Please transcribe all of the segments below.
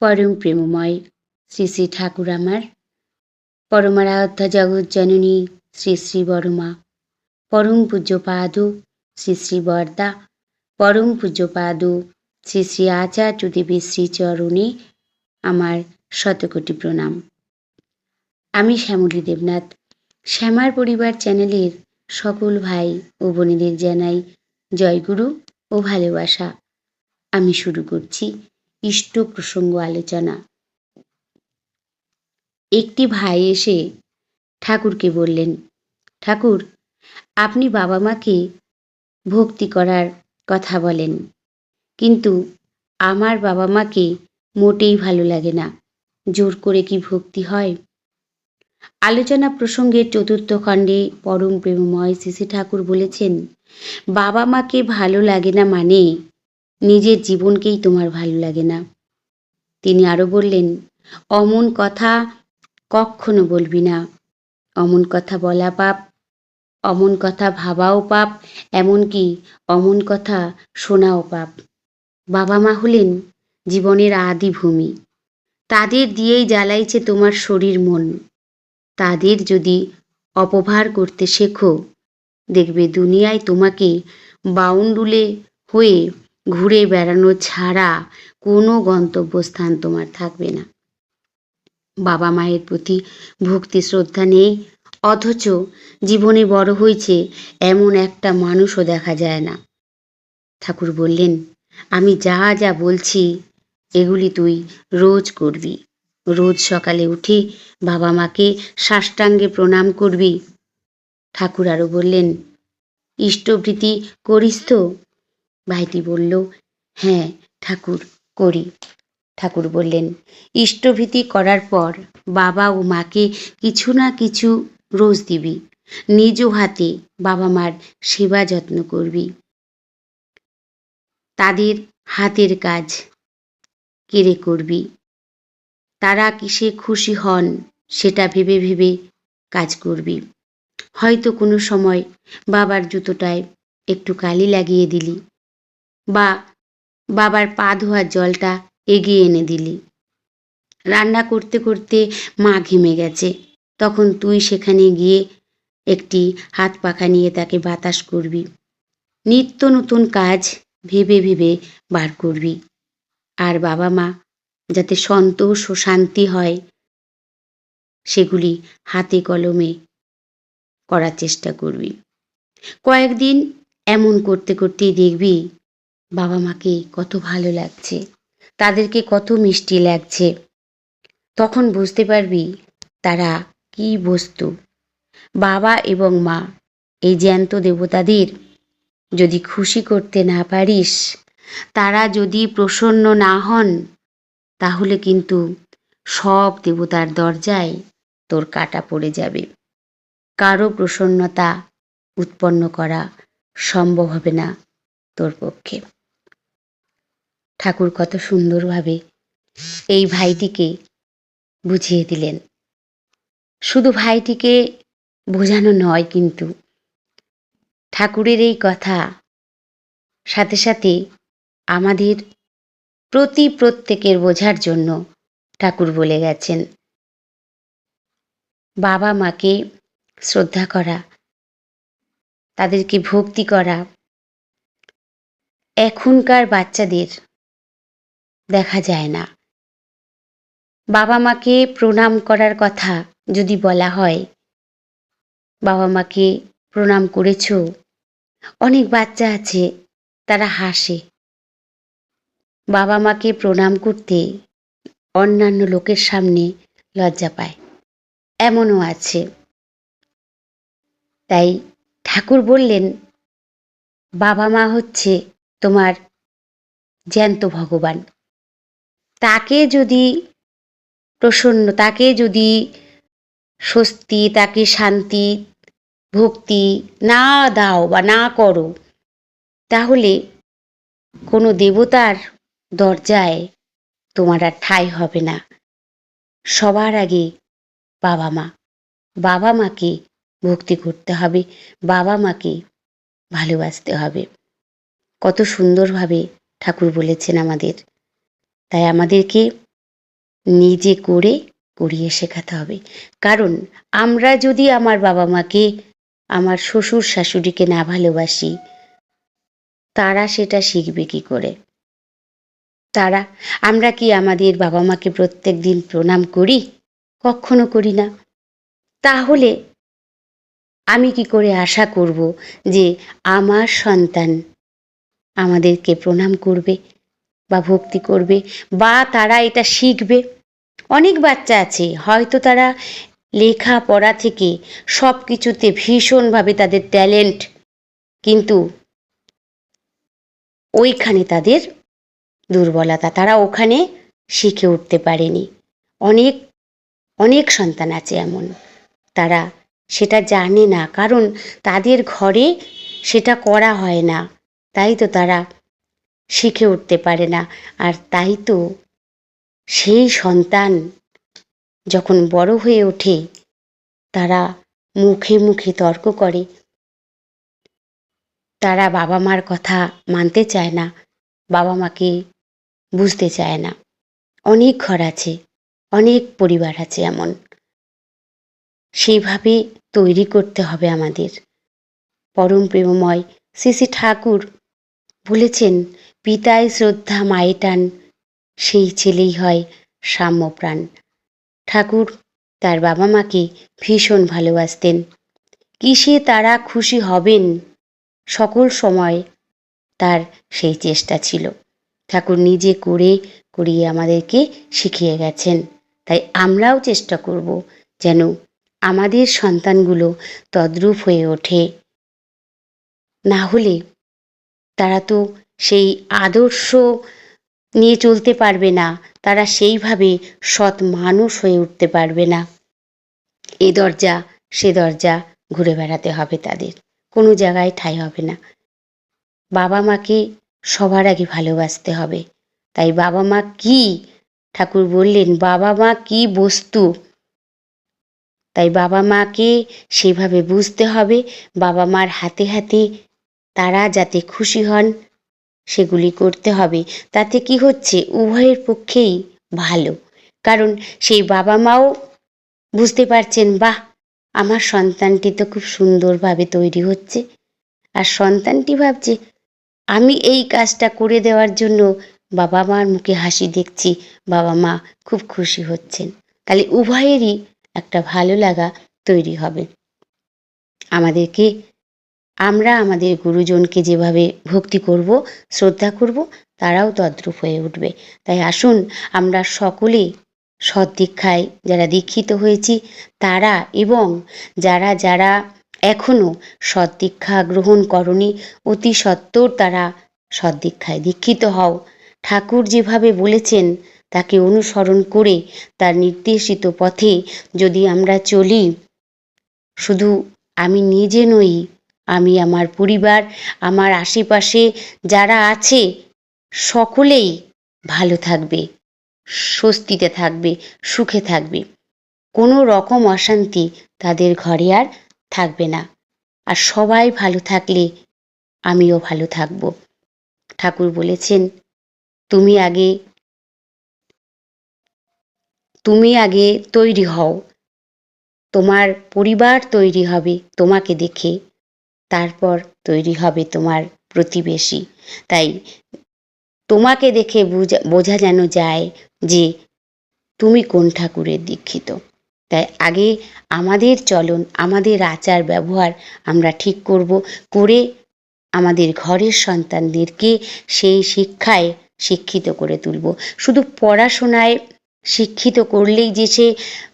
পরম প্রেমময় শ্রী শ্রী ঠাকুর আমার, পরমারাধ্যা জগজ্জননী শ্রী শ্রী বড়মা, পরম পূজ্যপাদ শ্রী শ্রী বরদা, পরম পূজ্যপাদ শ্রী শ্রী আচার্য দেবের শ্রীচরণে আমার শতকোটি প্রণাম। আমি শ্যামলী দেবনাথ, শ্যামার পরিবার চ্যানেলের সকল ভাই ও বোনেদের জানাই জয়গুরু ও ভালোবাসা। আমি শুরু করছি ইষ্ট প্রসঙ্গ আলোচনা। একটি ভাই এসে ঠাকুরকে বললেন, ঠাকুর, আপনি বাবা মাকে ভক্তি করার কথা বলেন, কিন্তু আমার বাবা মাকে মোটেই ভালো লাগে না, জোর করে কি ভক্তি হয়? আলোচনা প্রসঙ্গের চতুর্থ খণ্ডে পরম প্রেমময় শ্রী শ্রী ঠাকুর বলেছেন, বাবা মাকে ভালো লাগে না মানে নিজের জীবনকেই তোমার ভালো লাগে না। তিনি আরো বললেন, অমন কথা কখনো বলবি না, অমন কথা বলা পাপ, অমন কথা ভাবাও পাপ, এমনকি অমন কথা শোনাও পাপ। বাবা মা হলেন জীবনের আদি ভূমি, তাদের দিয়েই জ্বালাইছে তোমার শরীর মন। তাদের যদি অপভার করতে শেখো, দেখবে দুনিয়ায় তোমাকে বাউন্ডুলে হয়ে ঘুরে বেড়ানো ছাড়া কোনো গন্তব্যস্থান তোমার থাকবে না। বাবা মায়ের প্রতি ভক্তি শ্রদ্ধা নেই, অথচ জীবনে বড় হয়েছে এমন একটা মানুষও দেখা যায় না। ঠাকুর বললেন, আমি যা যা বলছি এগুলি তুই রোজ করবি। রোজ সকালে উঠে বাবা মাকে সাষ্টাঙ্গে প্রণাম করবি। ঠাকুর আরো বললেন, ইষ্টভৃতি করিস তো? ভাইটি বলল, হ্যাঁ ঠাকুর, করি। ঠাকুর বললেন, ইষ্টভৃতি করার পর বাবা ও মাকে কিছু না কিছু রোজ দিবি। নিজ হাতে বাবা মার সেবা যত্ন করবি। তাদের হাতের কাজ কেড়ে করবি। তারা কিসে খুশি হন সেটা ভেবে ভেবে কাজ করবি। হয়তো কোনো সময় বাবার জুতোটায় একটু কালি লাগিয়ে দিলি, বা বাবার পা ধোয়ার জলটা এগিয়ে এনে দিলি। রান্না করতে করতে মা ঘেমে গেছে, তখন তুই সেখানে গিয়ে একটি হাত পাখা নিয়ে তাকে বাতাস করবি। নিত্য নতুন কাজ ভেবে ভেবে বার করবি। আর বাবা মা যাতে সন্তোষ ও শান্তি হয় সেগুলি হাতে কলমে করার চেষ্টা করবি। কয়েকদিন এমন করতে করতেই দেখবি বাবা মাকে কত ভালো লাগছে, তাদেরকে কত মিষ্টি লাগছে। তখন বুঝতে পারবি তারা কি বস্তু। বাবা এবং মা এই জ্যান্ত দেবতাদের যদি খুশি করতে না পারিস, তারা যদি প্রসন্ন না হন, তাহলে কিন্তু সব দেবতার দরজায় তোর কাটা পড়ে যাবে। কারো প্রসন্নতা উৎপন্ন করা সম্ভব হবে না তোর পক্ষে। ঠাকুর কত সুন্দরভাবে এই ভাইটিকে বুঝিয়ে দিলেন। শুধু ভাইটিকে বোঝানো নয়, কিন্তু ঠাকুরের এই কথা সাথে সাথে আমাদের প্রত্যেকের বোঝার জন্য ঠাকুর বলে গেছেন, বাবা মাকে শ্রদ্ধা করা, তাদেরকে ভক্তি করা। এখনকার বাচ্চাদের দেখা যায় না। বাবা মাকে প্রণাম করার কথা যদি বলা হয়, বাবা মাকে প্রণাম করেছো? অনেক বাচ্চা আছে তারা হাসে। বাবা মাকে প্রণাম করতে অন্যান্য লোকের সামনে লজ্জা পায়, এমনও আছে। তাই ঠাকুর বললেন, বাবা মা হচ্ছে তোমার জ্যান্ত ভগবান। তাকে যদি তাকে যদি স্বস্তি, তাকে শান্তি, ভক্তি না দাও বা না করো, তাহলে কোনো দেবতার দরজায় তোমার আর ঠাঁই হবে না। সবার আগে বাবা মাকে ভক্তি করতে হবে, বাবা মাকে ভালোবাসতে হবে। কত সুন্দরভাবে ঠাকুর বলেছেন আমাদের। তাই আমাদেরকে নিজে করে করিয়ে শেখাতে হবে। কারণ আমরা যদি আমার বাবা মাকে, আমার শ্বশুর শাশুড়িকে না ভালোবাসি, তারা সেটা শিখবে কি করে? আমরা কি আমাদের বাবা মাকে প্রত্যেক দিন প্রণাম করি? কখনো করি না। তাহলে আমি কি করে আশা করব যে আমার সন্তান আমাদেরকে প্রণাম করবে বা ভক্তি করবে, বা তারা এটা শিখবে? অনেক বাচ্চা আছে হয়তো তারা লেখাপড়া থেকে সব কিছুতে ভীষণভাবে তাদের ট্যালেন্ট, কিন্তু ওইখানে তাদের দুর্বলতা, তারা ওখানে শিখে উঠতে পারেনি। অনেক অনেক সন্তান আছে এমন, তারা সেটা জানে না, কারণ তাদের ঘরে সেটা করা হয় না, তাই তো তারা শিখে উঠতে পারে না। আর তাই তো সেই সন্তান যখন বড় হয়ে ওঠে, তারা মুখে মুখে তর্ক করে, তারা বাবা মার কথা মানতে চায় না, বাবা মাকে বুঝতে চায় না। অনেক ঘর আছে, অনেক পরিবার আছে এমন। সেইভাবে তৈরি করতে হবে আমাদের। পরম প্রেমময় শ্রী শ্রী ঠাকুর বলেছেন, পিতায় শ্রদ্ধা মায়ে টান, সেই ছেলেই হয় সাম্যপ্রাণ। ঠাকুর তার বাবা মাকে ভীষণ ভালোবাসতেন। কিসে তারা খুশি হবেন সকল সময় তার সেই চেষ্টা ছিল। ঠাকুর নিজে করে করিয়ে আমাদেরকে শিখিয়ে গেছেন। তাই আমরাও চেষ্টা করব যেন আমাদের সন্তানগুলো তদ্রূপ হয়ে ওঠে। না হলে তারা তো সেই আদর্শ নিয়ে চলতে পারবে না, তারা সেইভাবে সৎ মানুষ হয়ে উঠতে পারবে না। এ দরজা সে দরজা ঘুরে বেড়াতে হবে, তাদের কোনো জায়গায় ঠাঁই হবে না। বাবা মাকে সবার আগে ভালোবাসতে হবে। তাই বাবা মা কি, ঠাকুর বললেন বাবা মা কি বস্তু, তাই বাবা মাকে সেভাবে বুঝতে হবে। বাবা মার হাতে হাতে তারা যাতে খুশি হন সেগুলি করতে হবে। তাতে কি হচ্ছে, উভয়ের পক্ষেই ভালো। কারণ সেই বাবা মাও বুঝতে পারছেন, বাহ, আমার সন্তানটি তো খুব সুন্দরভাবে তৈরি হচ্ছে, আর সন্তানটি ভাবছে আমি এই কাজটা করে দেওয়ার জন্য বাবা মার মুখে হাসি দেখছি, বাবা মা খুব খুশি হচ্ছেন। তাহলে উভয়েরই একটা ভালো লাগা তৈরি হবে। আমরা আমাদের গুরুজনকে যেভাবে ভক্তি করব, শ্রদ্ধা করব, তারাও তদ্রূপ হয়ে উঠবে। তাই আসুন আমরা সকলে সৎ দীক্ষায় যারা দীক্ষিত হয়েছি তারা, এবং যারা যারা এখনও সৎ দীক্ষা গ্রহণ করনি, অতি সত্বর তারা সৎ দীক্ষায় দীক্ষিত হও। ঠাকুর যেভাবে বলেছেন তাকে অনুসরণ করে তার নির্দেশিত পথে যদি আমরা চলি, শুধু আমি নিজে নই, আমি আমার পরিবার, আমার আশেপাশে যারা আছে সকলেই ভালো থাকবে, স্বস্তিতে থাকবে, সুখে থাকবে। কোনো রকম অশান্তি তাদের ঘরে আর থাকবে না। আর সবাই ভালো থাকলে আমিও ভালো থাকব। ঠাকুর বলেছেন, তুমি আগে তৈরি হও, তোমার পরিবার তৈরি হবে তোমাকে দেখে, তারপর তৈরি হবে তোমার প্রতিবেশী। তাই তোমাকে দেখে বোঝা যেন যায় যে তুমি কোন ঠাকুরের দীক্ষিত। তাই আগে আমাদের চলন, আমাদের আচার ব্যবহার আমরা ঠিক করব, করে আমাদের ঘরের সন্তানদেরকে সেই শিক্ষায় শিক্ষিত করে তুলব। শুধু পড়াশোনায় শিক্ষিত করলেই যে সে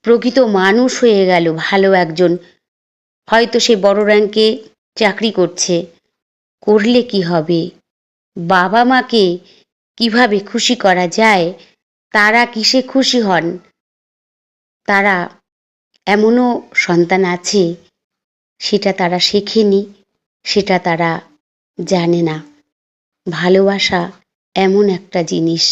প্রকৃত মানুষ হয়ে গেল, ভালো একজন, হয়তো সে বড় র্যাঙ্কে চাকরি করছে, করলে কি হবে? বাবা মাকে কিভাবে খুশি করা যায়, তারা কিসে খুশি হন, তারা এমনও সন্তান আছে সেটা তারা শেখেনি, সেটা তারা জানে না। ভালোবাসা এমন একটা জিনিস,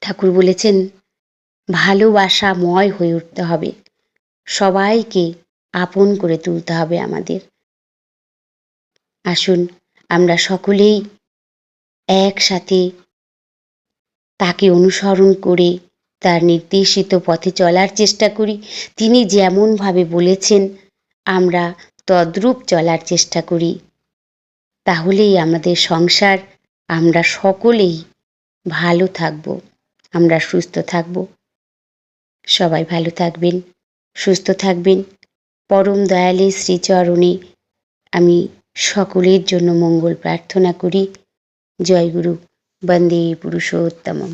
ঠাকুর বলেছেন ভালোবাসাময় হয়ে উঠতে হবে, সবাইকে আপন করে তুলতে হবে আমাদের। আসুন আমরা সকলেই একসাথে তাকে অনুসরণ করে তার নির্দেশিত পথে চলার চেষ্টা করি। তিনি যেমনভাবে বলেছেন আমরা তদ্রূপ চলার চেষ্টা করি। তাহলেই আমাদের সংসার, আমরা সকলেই ভালো থাকব, আমরা সুস্থ থাকব। সবাই ভালো থাকবেন, সুস্থ থাকবেন। পরম দয়ালের শ্রীচরণে আমি সকলের জন্য মঙ্গল প্রার্থনা করি। জয় গুরু, বন্দে পুরুষোত্তমম।